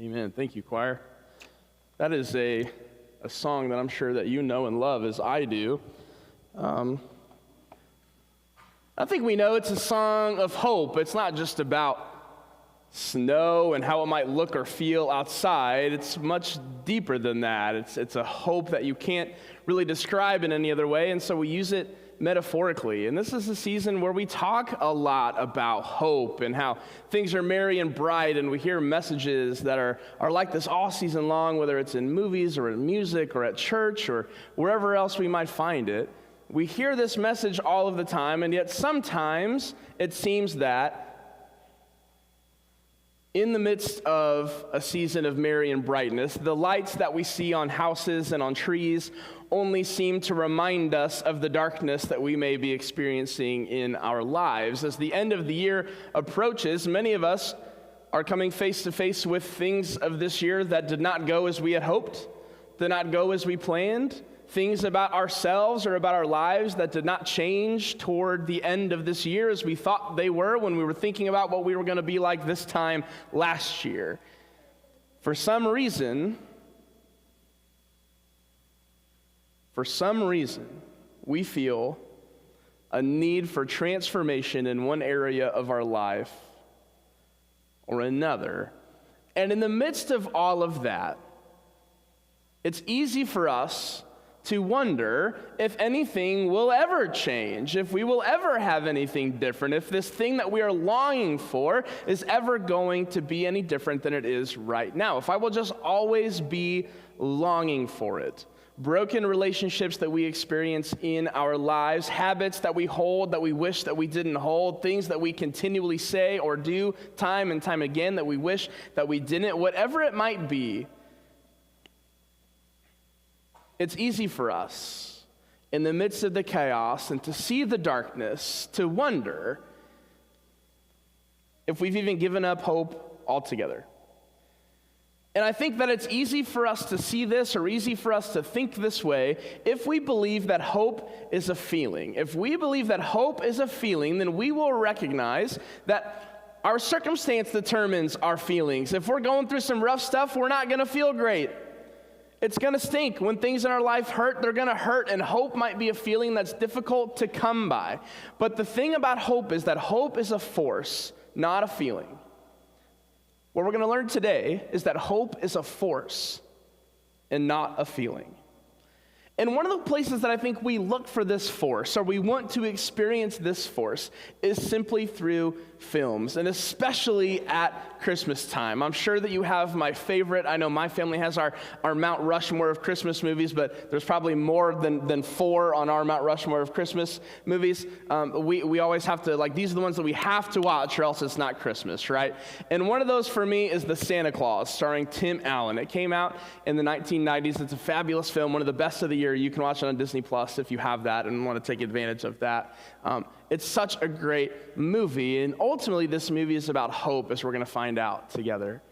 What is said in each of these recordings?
Amen. Thank you, choir. That is a song that I'm sure that you know and love as I do. I think we know it's a song of hope. It's not just about snow and how it might look or feel outside. It's much deeper than that. It's a hope that you can't really describe in any other way, and so we use it metaphorically. And this is a season where we talk a lot about hope and how things are merry and bright, and we hear messages that are like this all season long, whether it's in movies or in music or at church or wherever else we might find it. We hear this message all of the time, and yet sometimes it seems that in the midst of a season of merry and brightness, the lights that we see on houses and on trees only seem to remind us of the darkness that we may be experiencing in our lives. As the end of the year approaches, many of us are coming face to face with things of this year that did not go as we had hoped, did not go as we planned, things about ourselves or about our lives that did not change toward the end of this year as we thought they were when we were thinking about what we were going to be like this time last year. For some reason, we feel a need for transformation in one area of our life or another. And in the midst of all of that, it's easy for us to wonder if anything will ever change, if we will ever have anything different, if this thing that we are longing for is ever going to be any different than it is right now, if I will just always be longing for it. Broken relationships that we experience in our lives, habits that we hold that we wish that we didn't hold, things that we continually say or do time and time again that we wish that we didn't, whatever it might be. It's easy for us, in the midst of the chaos and to see the darkness, to wonder if we've even given up hope altogether. And I think that it's easy for us to see this, or easy for us to think this way, if we believe that hope is a feeling. If we believe that hope is a feeling, then we will recognize that our circumstance determines our feelings. If we're going through some rough stuff, we're not going to feel great. It's going to stink. When things in our life hurt, they're going to hurt, and hope might be a feeling that's difficult to come by. But the thing about hope is that hope is a force, not a feeling. What we're going to learn today is that hope is a force and not a feeling. And one of the places that I think we look for this force, or we want to experience this force, is simply through films, and especially at Christmas time. I'm sure that you have my favorite. I know my family has our Mount Rushmore of Christmas movies, but there's probably more than 4 on our Mount Rushmore of Christmas movies. We always have to, these are the ones that we have to watch, or else it's not Christmas, right? And one of those for me is The Santa Claus, starring Tim Allen. It came out in the 1990s. It's a fabulous film, one of the best of the year. You can watch it on Disney Plus if you have that and want to take advantage of that. It's such a great movie, and ultimately this movie is about hope, as we're going to find out together.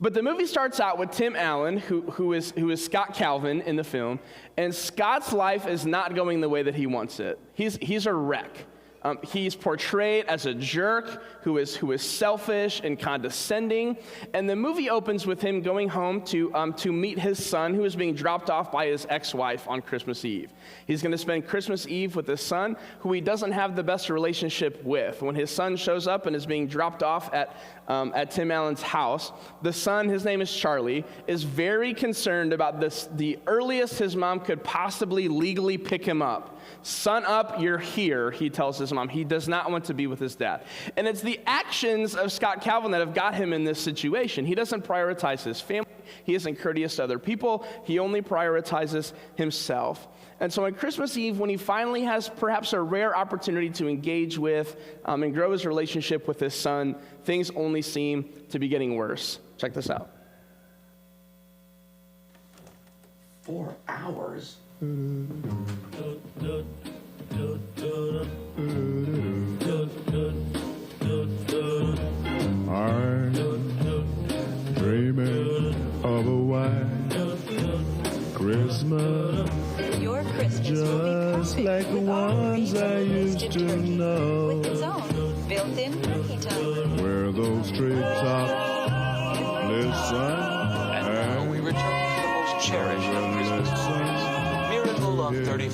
But the movie starts out with Tim Allen, who is Scott Calvin in the film, and Scott's life is not going the way that he wants it. He's a wreck. He's portrayed as a jerk who is selfish and condescending. And the movie opens with him going home to meet his son, who is being dropped off by his ex-wife on Christmas Eve. He's going to spend Christmas Eve with his son, who he doesn't have the best relationship with. When his son shows up and is being dropped off at Tim Allen's house, the son, his name is Charlie, is very concerned about the earliest his mom could possibly legally pick him up. Son up, you're here, he tells his mom. He does not want to be with his dad. And it's the actions of Scott Calvin that have got him in this situation. He doesn't prioritize his family. He isn't courteous to other people. He only prioritizes himself. And so on Christmas Eve, when he finally has perhaps a rare opportunity to engage with and grow his relationship with his son, things only seem to be getting worse. Check this out. 4 hours? I'm dreaming of a white Christmas, Your Christmas just like the ones I used to know, with its own built-in cookie time. where those treetops listen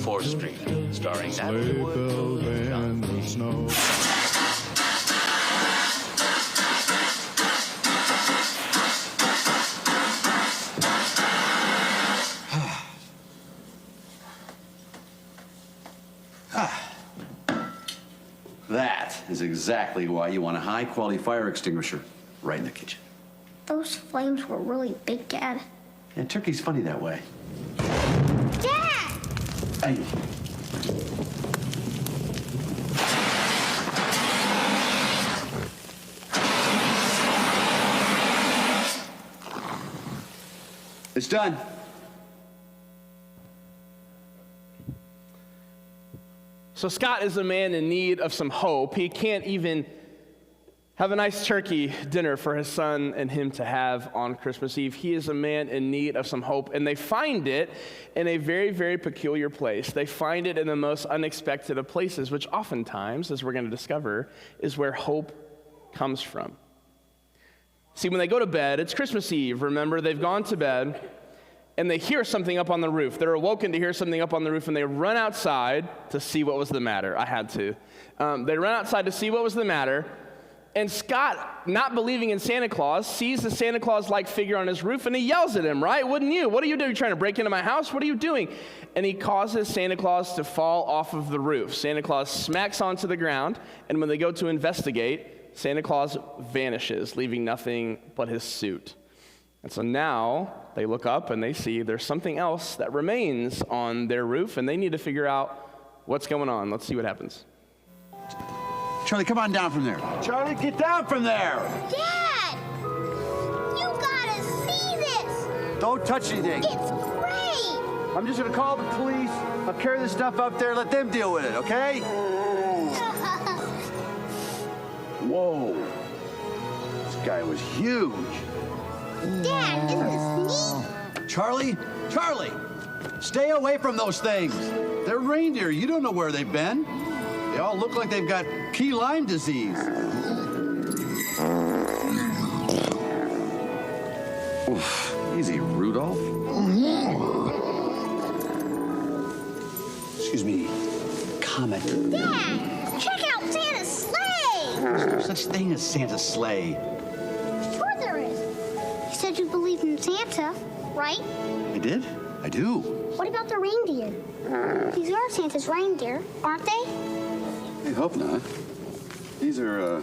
4th Street, starring Sleigh Natalie bell Wood, in the snow. That is exactly why you want a high-quality fire extinguisher right in the kitchen. Those flames were really big, Dad. And turkey's funny that way. Dad! Hey. It's done. So Scott is a man in need of some hope. He can't even have a nice turkey dinner for his son and him to have on Christmas Eve. He is a man in need of some hope, and they find it in a very, very peculiar place. They find it in the most unexpected of places, which oftentimes, as we're going to discover, is where hope comes from. See, when they go to bed, it's Christmas Eve. Remember, they've gone to bed, and they hear something up on the roof. They're awoken to hear something up on the roof, and they run outside to see what was the matter. I had to. They run outside to see what was the matter, and Scott, not believing in Santa Claus, sees the Santa Claus-like figure on his roof, and he yells at him, right? Wouldn't you? What are you doing? You're trying to break into my house? What are you doing? And he causes Santa Claus to fall off of the roof. Santa Claus smacks onto the ground, and when they go to investigate, Santa Claus vanishes, leaving nothing but his suit. And so now they look up and they see there's something else that remains on their roof, and they need to figure out what's going on. Let's see what happens. Charlie, come on down from there. Charlie, get down from there. Dad! You gotta see this! Don't touch anything. It's great! I'm just gonna call the police. I'll carry this stuff up there. Let them deal with it, okay? Whoa. This guy was huge. Dad, isn't this neat? Charlie, stay away from those things. They're reindeer. You don't know where they've been. They all look like they've got key Lyme disease. Oof, easy, Rudolph. Excuse me, Comet. Dad, check out Santa's sleigh! There's no such thing as Santa's sleigh. Sure there is. You said you believed in Santa, right? I did? I do. What about the reindeer? These are Santa's reindeer, aren't they? I hope not. These are, a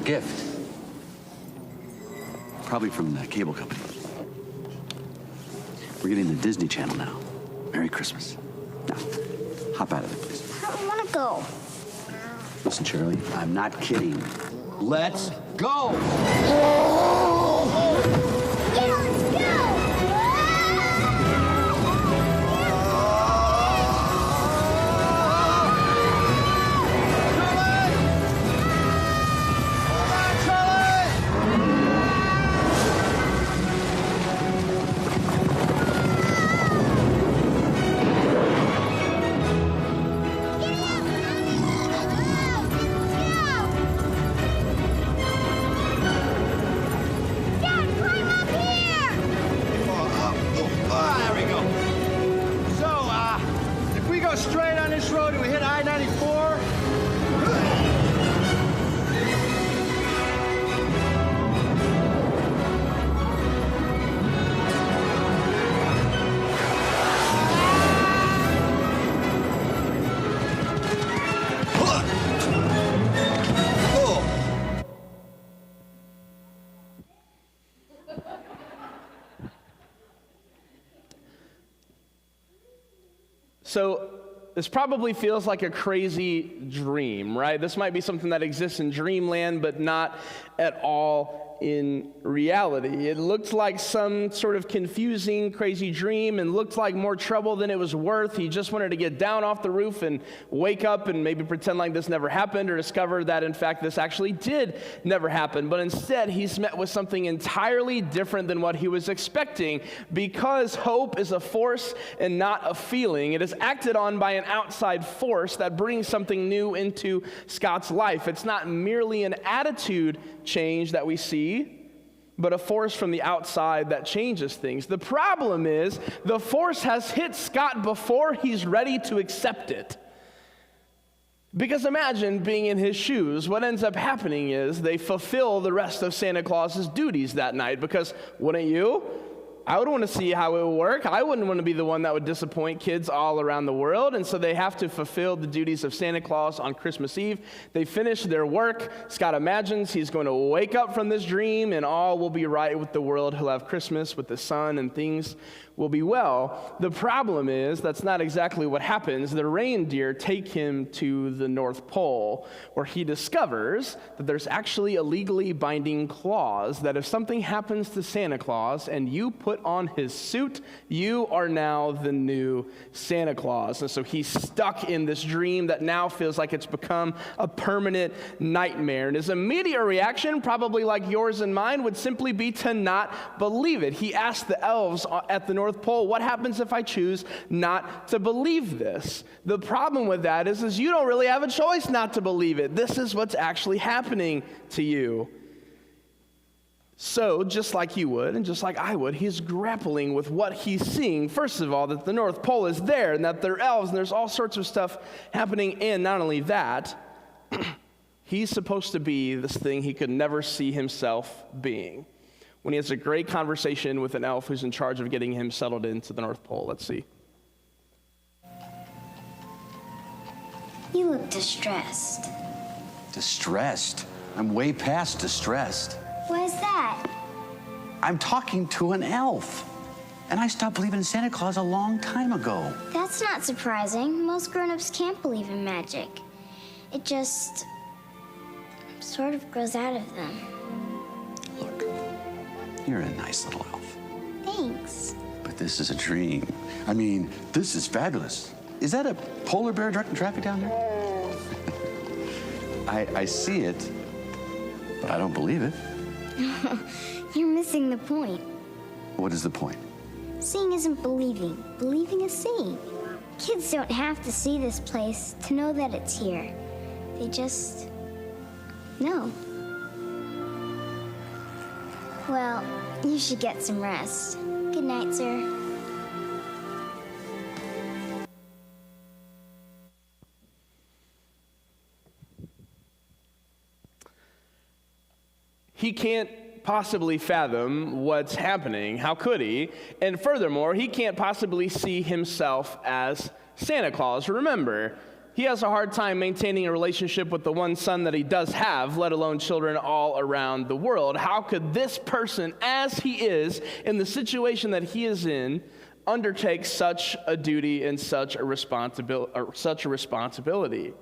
gift. Probably from the cable company. We're getting the Disney Channel now. Merry Christmas. Now, hop out of it, please. I don't want to go. Listen, Charlie, I'm not kidding. Let's go! Yeah, let's go! Straight on this road, do we hit I-94? So this probably feels like a crazy dream, right? This might be something that exists in dreamland, but not at all in reality. It looked like some sort of confusing, crazy dream and looked like more trouble than it was worth. He just wanted to get down off the roof and wake up and maybe pretend like this never happened or discover that, in fact, this actually did never happen. But instead, he's met with something entirely different than what he was expecting, because hope is a force and not a feeling. It is acted on by an outside force that brings something new into Scott's life. It's not merely an attitude change that we see, but a force from the outside that changes things. The problem is the force has hit Scott before he's ready to accept it. Because imagine being in his shoes. What ends up happening is they fulfill the rest of Santa Claus's duties that night, because wouldn't you? I would want to see how it would work. I wouldn't want to be the one that would disappoint kids all around the world. And so they have to fulfill the duties of Santa Claus on Christmas Eve. They finish their work. Scott imagines he's going to wake up from this dream and all will be right with the world. He'll have Christmas with the sun and things will be well. The problem is that's not exactly what happens. The reindeer take him to the North Pole, where he discovers that there's actually a legally binding clause that if something happens to Santa Claus and you put on his suit, you are now the new Santa Claus. And so he's stuck in this dream that now feels like it's become a permanent nightmare. And his immediate reaction, probably like yours and mine, would simply be to not believe it. He asked the elves at the North Pole, what happens if I choose not to believe this? The problem with that is you don't really have a choice not to believe it. This is what's actually happening to you. So, just like you would, and just like I would, he's grappling with what he's seeing. First of all, that the North Pole is there, and that they're elves, and there's all sorts of stuff happening. And not only that, he's supposed to be this thing he could never see himself being. When he has a great conversation with an elf who's in charge of getting him settled into the North Pole. Let's see. You look distressed. Distressed? I'm way past distressed. Why is that? I'm talking to an elf. And I stopped believing in Santa Claus a long time ago. That's not surprising. Most grown-ups can't believe in magic. It just sort of grows out of them. Look, you're a nice little elf. Thanks. But this is a dream. I mean, this is fabulous. Is that a polar bear directing traffic down there? I see it, but I don't believe it. You're missing the point. What is the point? Seeing isn't believing. Believing is seeing. Kids don't have to see this place to know that it's here. They just know. Well, you should get some rest. Good night, sir. He can't possibly fathom what's happening. How could he? And furthermore, he can't possibly see himself as Santa Claus. Remember, he has a hard time maintaining a relationship with the one son that he does have, let alone children all around the world. How could this person, as he is, in the situation that he is in, undertake such a duty and such a responsibility?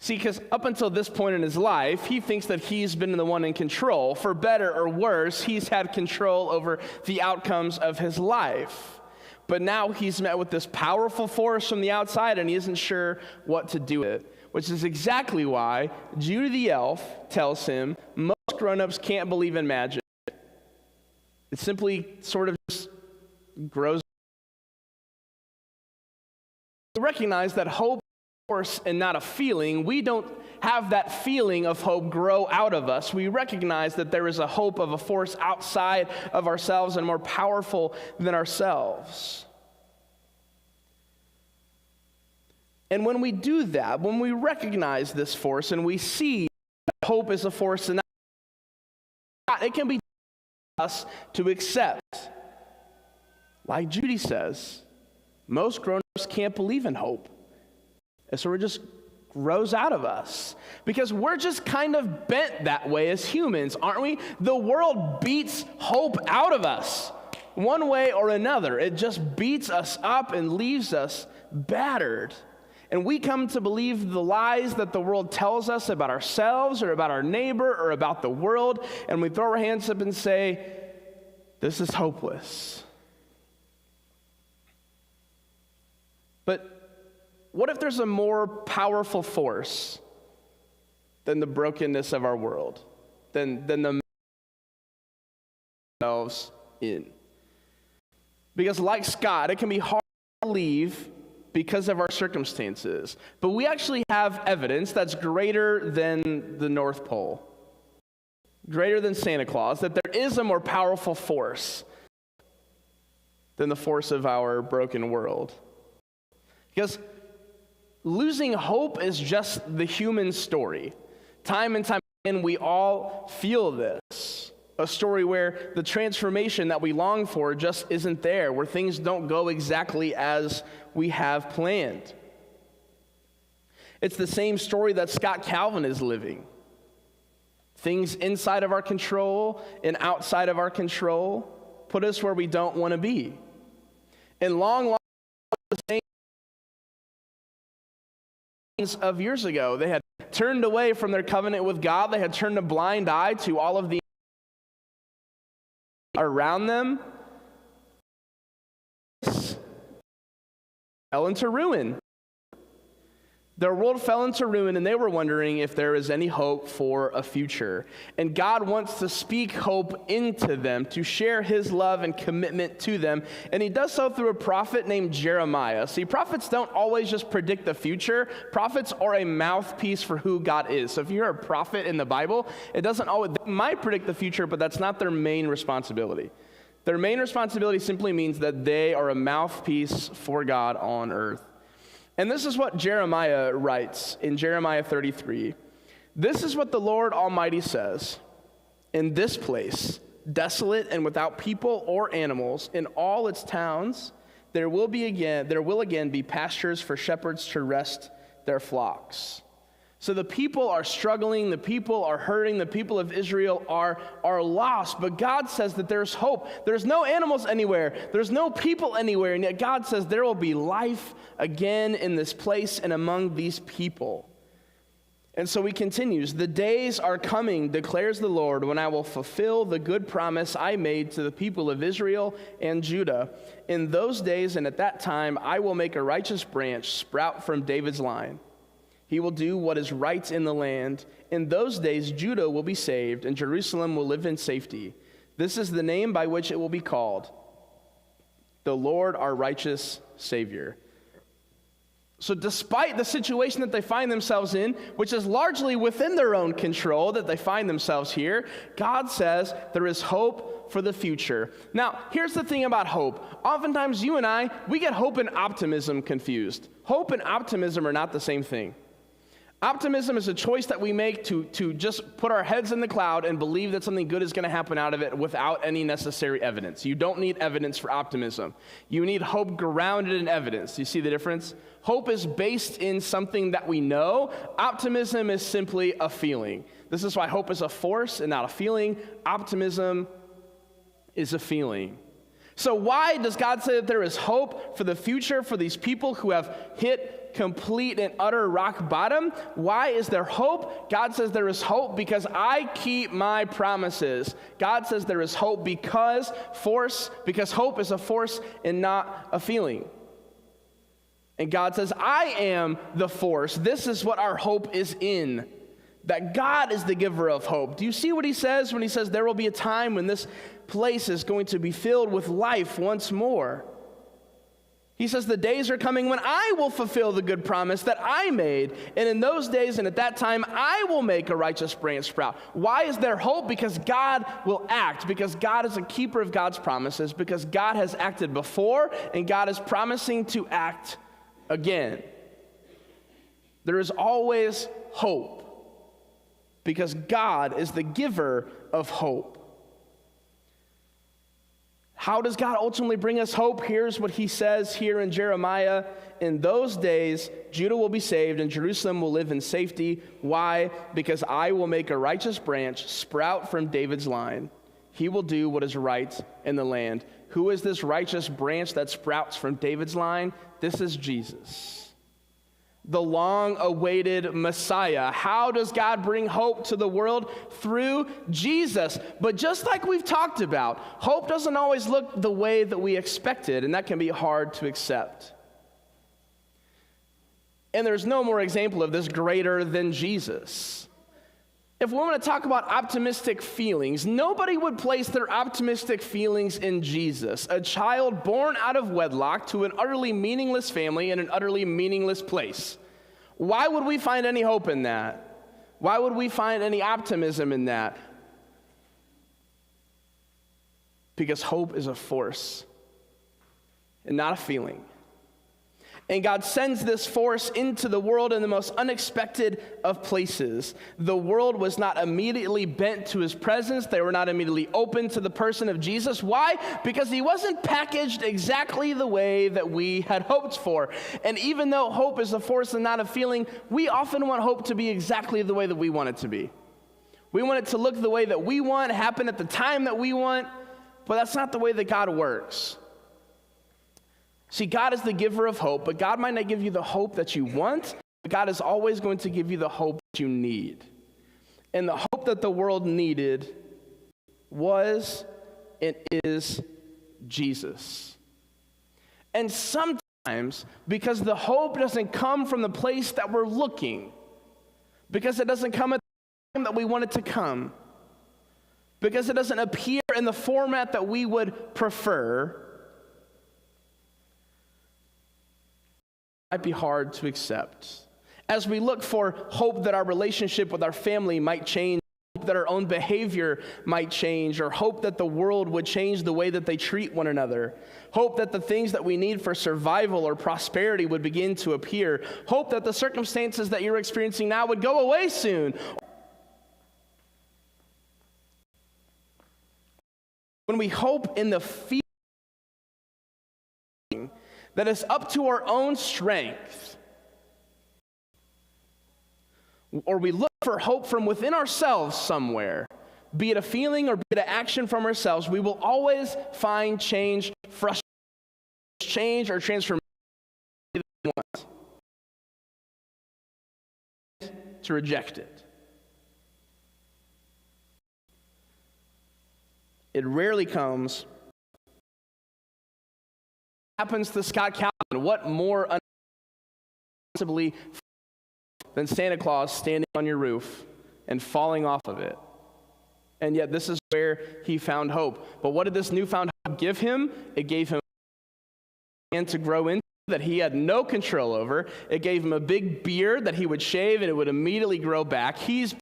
See, because up until this point in his life, he thinks that he's been the one in control. For better or worse, he's had control over the outcomes of his life. But now he's met with this powerful force from the outside, and he isn't sure what to do with it, which is exactly why Judy the elf tells him most grown-ups can't believe in magic. It simply sort of just grows. We recognize that hope and not a feeling. We don't have that feeling of hope grow out of us. We recognize that there is a hope of a force outside of ourselves and more powerful than ourselves. And when we do that, when we recognize this force and we see that hope is a force and it can be us to accept. Like Judy says, most grown-ups can't believe in hope. And so it just grows out of us because we're just kind of bent that way as humans, aren't we? The world beats hope out of us one way or another. It just beats us up and leaves us battered. And we come to believe the lies that the world tells us about ourselves or about our neighbor or about the world, and we throw our hands up and say, this is hopeless. But what if there's a more powerful force than the brokenness of our world, than the ourselves in? Because like Scott, it can be hard to believe because of our circumstances. But we actually have evidence that's greater than the North Pole. greater than Santa Claus, that there is a more powerful force than the force of our broken world. Because losing hope is just the human story. Time and time again, we all feel this. A story where the transformation that we long for just isn't there, where things don't go exactly as we have planned. It's the same story that Scott Calvin is living. Things inside of our control and outside of our control put us where we don't want to be. And long the same of years ago, they had turned away from their covenant with God. They had turned a blind eye to all of the around them. Fell into ruin. Their world fell into ruin, and they were wondering if there is any hope for a future. And God wants to speak hope into them, to share his love and commitment to them. And he does so through a prophet named Jeremiah. See, prophets don't always just predict the future. Prophets are a mouthpiece for who God is. So if you're a prophet in the Bible, it doesn't always, they might predict the future, but that's not their main responsibility. Their main responsibility simply means that they are a mouthpiece for God on earth. And this is what Jeremiah writes in Jeremiah 33. This is what the Lord Almighty says. In this place, desolate and without people or animals, in all its towns, there will again be pastures for shepherds to rest their flocks. So the people are struggling, the people are hurting, the people of Israel are lost, but God says that there's hope. There's no animals anywhere, there's no people anywhere, and yet God says there will be life again in this place and among these people. And so he continues, the days are coming, declares the Lord, when I will fulfill the good promise I made to the people of Israel and Judah. In those days and at that time, I will make a righteous branch sprout from David's line. He will do what is right in the land. In those days, Judah will be saved, and Jerusalem will live in safety. This is the name by which it will be called, the Lord our righteous Savior. So despite the situation that they find themselves in, which is largely within their own control that they find themselves here, God says there is hope for the future. Now, here's the thing about hope. Oftentimes, you and I, we get hope and optimism confused. Hope and optimism are not the same thing. Optimism is a choice that we make to just put our heads in the cloud and believe that something good is going to happen out of it without any necessary evidence. You don't need evidence for optimism. You need hope grounded in evidence. You see the difference? Hope is based in something that we know. Optimism is simply a feeling. This is why hope is a force and not a feeling. Optimism is a feeling. So why does God say that there is hope for the future for these people who have hit complete and utter rock bottom? Why is there hope? God says there is hope because I keep my promises. God says there is hope because hope is a force and not a feeling. And God says, I am the force. This is what our hope is in. That God is the giver of hope. Do you see what he says when he says there will be a time when this place is going to be filled with life once more? He says the days are coming when I will fulfill the good promise that I made. And in those days and at that time, I will make a righteous branch sprout. Why is there hope? Because God will act. Because God is a keeper of God's promises. Because God has acted before and God is promising to act again. There is always hope. Because God is the giver of hope. How does God ultimately bring us hope? Here's what he says here in Jeremiah. In those days, Judah will be saved and Jerusalem will live in safety. Why? Because I will make a righteous branch sprout from David's line. He will do what is right in the land. Who is this righteous branch that sprouts from David's line? This is Jesus, the long-awaited Messiah. How does God bring hope to the world? Through Jesus. But just like we've talked about, hope doesn't always look the way that we expected, and that can be hard to accept. And there's no more example of this greater than Jesus. If we want to talk about optimistic feelings, nobody would place their optimistic feelings in Jesus, a child born out of wedlock to an utterly meaningless family in an utterly meaningless place. Why would we find any hope in that? Why would we find any optimism in that? because hope is a force and not a feeling. And God sends this force into the world in the most unexpected of places. The world was not immediately bent to his presence. They were not immediately open to the person of Jesus. Why? Because he wasn't packaged exactly the way that we had hoped for. And even though hope is a force and not a feeling, we often want hope to be exactly the way that we want it to be. We want it to look the way that we want, happen at the time that we want, but that's not the way that God works. See, God is the giver of hope, but God might not give you the hope that you want, but God is always going to give you the hope that you need. And the hope that the world needed was and is Jesus. And sometimes, because the hope doesn't come from the place that we're looking, because it doesn't come at the time that we want it to come, because it doesn't appear in the format that we would prefer, might be hard to accept. As we look for hope that our relationship with our family might change, hope that our own behavior might change, or hope that the world would change the way that they treat one another, hope that the things that we need for survival or prosperity would begin to appear, hope that the circumstances that you're experiencing now would go away soon. When we hope in the feeling that it's up to our own strength, or we look for hope from within ourselves somewhere, be it a feeling or be it an action from ourselves, we will always find change, frustration, change or transformation that we want. To reject it. It rarely comes. Happens to Scott Calvin. What more unacceptably than Santa Claus standing on your roof and falling off of it? And yet this is where he found hope. But what did this newfound hope give him? It gave him a man to grow into that he had no control over. It gave him a big beard that he would shave and it would immediately grow back. He's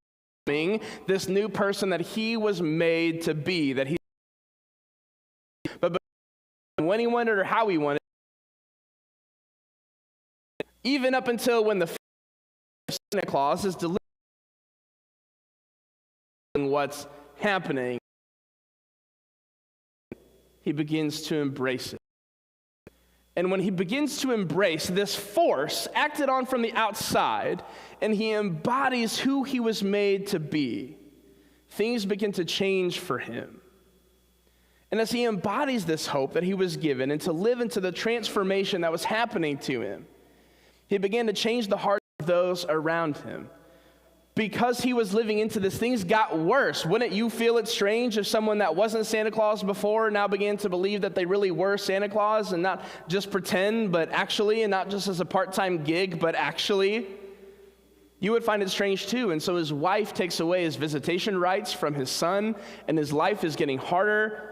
becoming this new person that he was made to be, that he. But when he wanted or how he wanted, even up until when the Santa Claus is delivering what's happening, he begins to embrace it. And when he begins to embrace this force acted on from the outside, and he embodies who he was made to be, things begin to change for him. And as he embodies this hope that he was given and to live into the transformation that was happening to him, he began to change the hearts of those around him. Because he was living into this, things got worse. Wouldn't you feel it strange if someone that wasn't Santa Claus before now began to believe that they really were Santa Claus and not just pretend, but actually, and not just as a part-time gig, but actually? You would find it strange too. And so his wife takes away his visitation rights from his son, and his life is getting harder.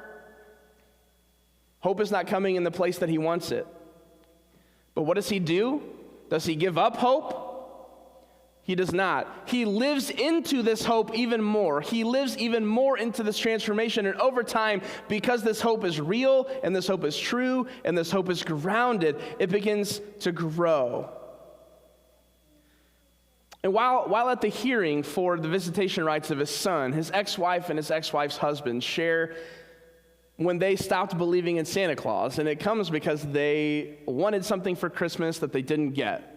Hope is not coming in the place that he wants it. But what does he do? Does he give up hope? He does not. He lives into this hope even more. He lives even more into this transformation. And over time, because this hope is real, and this hope is true, and this hope is grounded, it begins to grow. And while at the hearing for the visitation rights of his son, his ex-wife and his ex-wife's husband share when they stopped believing in Santa Claus, and it comes because they wanted something for Christmas that they didn't get.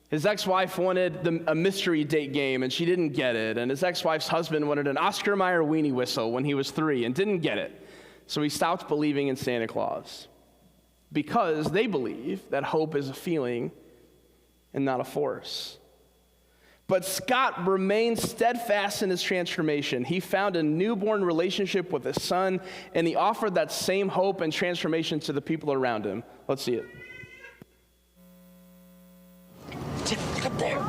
His ex-wife wanted a mystery date game, and she didn't get it. And his ex-wife's husband wanted an Oscar Mayer weenie whistle when he was 3 and didn't get it. So he stopped believing in Santa Claus because they believe that hope is a feeling and not a force. But Scott remained steadfast in his transformation. He found a newborn relationship with his son, and he offered that same hope and transformation to the people around him. Let's see it. Look up there.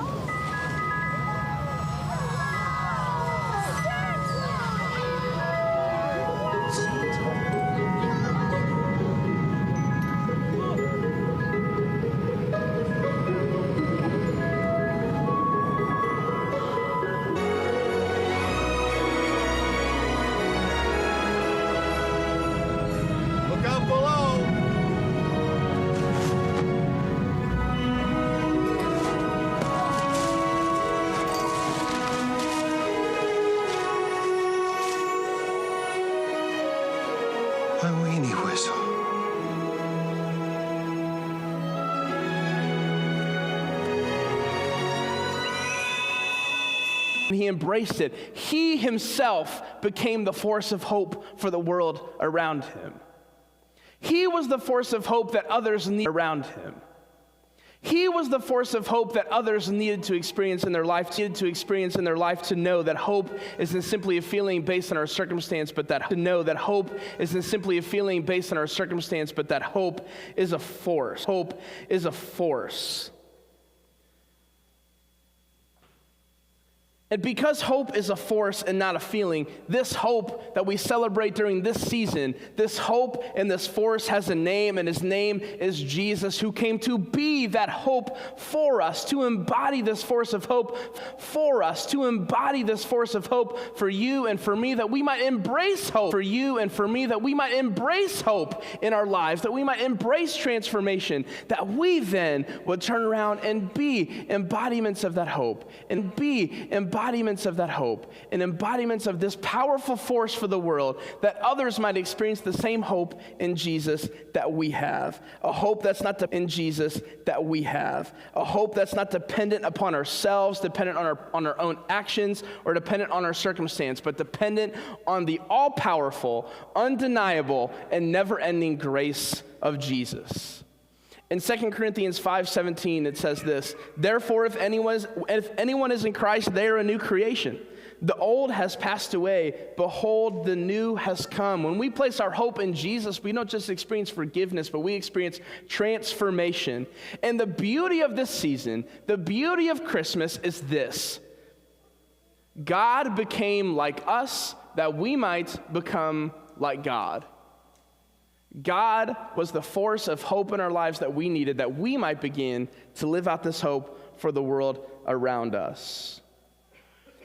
he embraced it. He himself became the force of hope for the world around him. He was the force of hope that others needed around him. He was the force of hope that others needed to experience in their life, to know that hope isn't simply a feeling based on our circumstance, but that hope isn't simply a feeling based on our circumstance, but that hope is a force. Hope is a force. And because hope is a force and not a feeling, this hope that we celebrate during this season, this hope and this force has a name, and his name is Jesus, who came to be that hope for us, to embody this force of hope for us, to embody this force of hope for you and for me, that we might embrace hope for you and for me, that we might embrace hope in our lives, that we might embrace transformation, that we then would turn around and be embodiments of that hope, and be embodiments of that hope, and embodiments of this powerful force for the world, that others might experience the same hope in Jesus that we have. A hope that's not in Jesus that we have. A hope that's not dependent upon ourselves, dependent on our own actions, or dependent on our circumstance, but dependent on the all-powerful, undeniable, and never-ending grace of Jesus. In 2 Corinthians 5:17, it says this: "Therefore, if anyone is in Christ, they are a new creation. The old has passed away. Behold, the new has come." When we place our hope in Jesus, we don't just experience forgiveness, but we experience transformation. And the beauty of this season, the beauty of Christmas is this: God became like us that we might become like God. God was the force of hope in our lives that we needed, that we might begin to live out this hope for the world around us.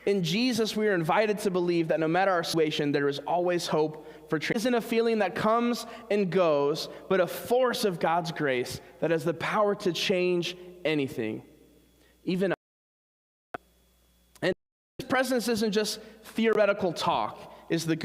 In Jesus, we are invited to believe that no matter our situation, there is always hope for change. It isn't a feeling that comes and goes, but a force of God's grace that has the power to change anything, even us. And His presence isn't just theoretical talk, it's the good